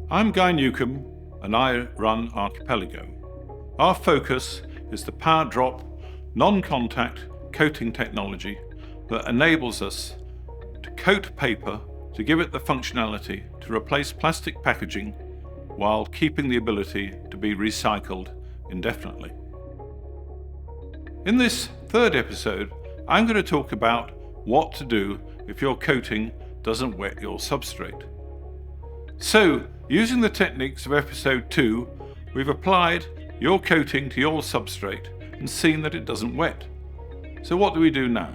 I'm Guy Newcomb and I run Archipelago. Our focus is the power drop, non-contact coating technology that enables us to coat paper to give it the functionality to replace plastic packaging while keeping the ability to be recycled indefinitely. In this third episode, I'm going to talk about what to do if your coating doesn't wet your substrate. So, using the techniques of episode 2, we've applied your coating to your substrate and seen that it doesn't wet. So what do we do now?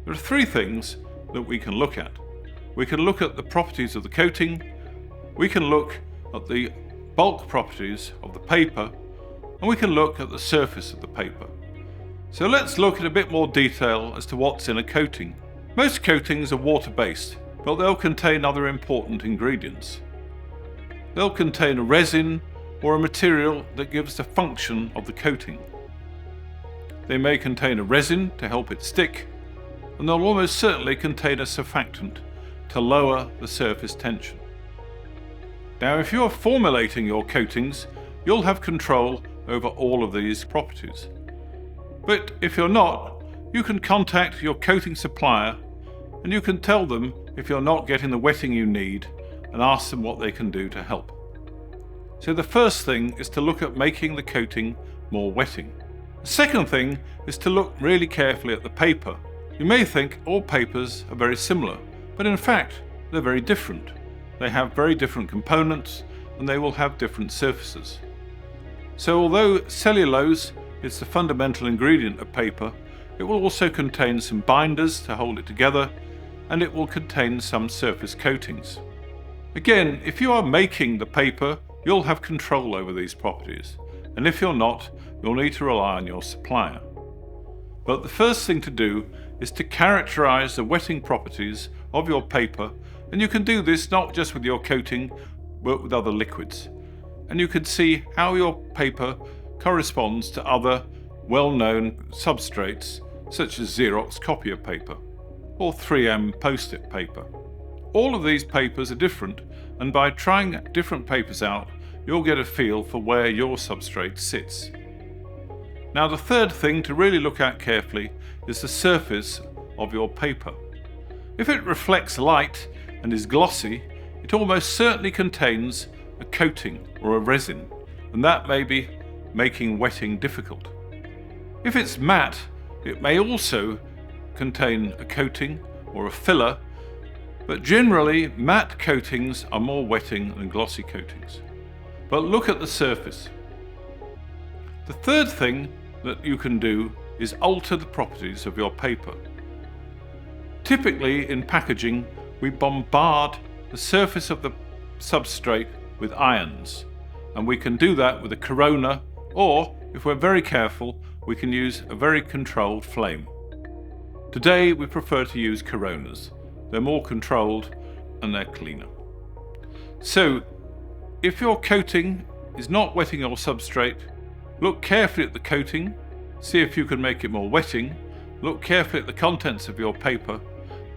There are 3 things that we can look at. We can look at the properties of the coating, we can look at the bulk properties of the paper, and we can look at the surface of the paper. So let's look at a bit more detail as to what's in a coating. Most coatings are water-based, but they'll contain other important ingredients. They'll contain a resin or a material that gives the function of the coating. They may contain a resin to help it stick, and they'll almost certainly contain a surfactant to lower the surface tension. Now, if you're formulating your coatings, you'll have control over all of these properties. But if you're not, you can contact your coating supplier and you can tell them if you're not getting the wetting you need and ask them what they can do to help. So the first thing is to look at making the coating more wetting. The second thing is to look really carefully at the paper. You may think all papers are very similar, but in fact they're very different. They have very different components and they will have different surfaces. So although cellulose is the fundamental ingredient of paper, it will also contain some binders to hold it together, and it will contain some surface coatings. Again, if you are making the paper, you'll have control over these properties, and if you're not, you'll need to rely on your supplier. But the first thing to do is to characterize the wetting properties of your paper, and you can do this not just with your coating, but with other liquids. And you can see how your paper corresponds to other well-known substrates, such as Xerox copier paper or 3M post-it paper. All of these papers are different, and by trying different papers out, you'll get a feel for where your substrate sits. Now, the third thing to really look at carefully is the surface of your paper. If it reflects light and is glossy, it almost certainly contains a coating or a resin, and that may be making wetting difficult. If it's matte, it may also contain a coating or a filler, but generally matte coatings are more wetting than glossy coatings. But look at the surface. The third thing that you can do is alter the properties of your paper. Typically in packaging, we bombard the surface of the substrate with ions, and we can do that with a corona, or if we're very careful, we can use a very controlled flame. Today we prefer to use coronas. They're more controlled and they're cleaner. So if your coating is not wetting your substrate, look carefully at the coating, see if you can make it more wetting, look carefully at the contents of your paper,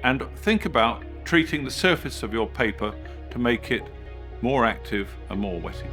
and think about treating the surface of your paper to make it more active and more wetting.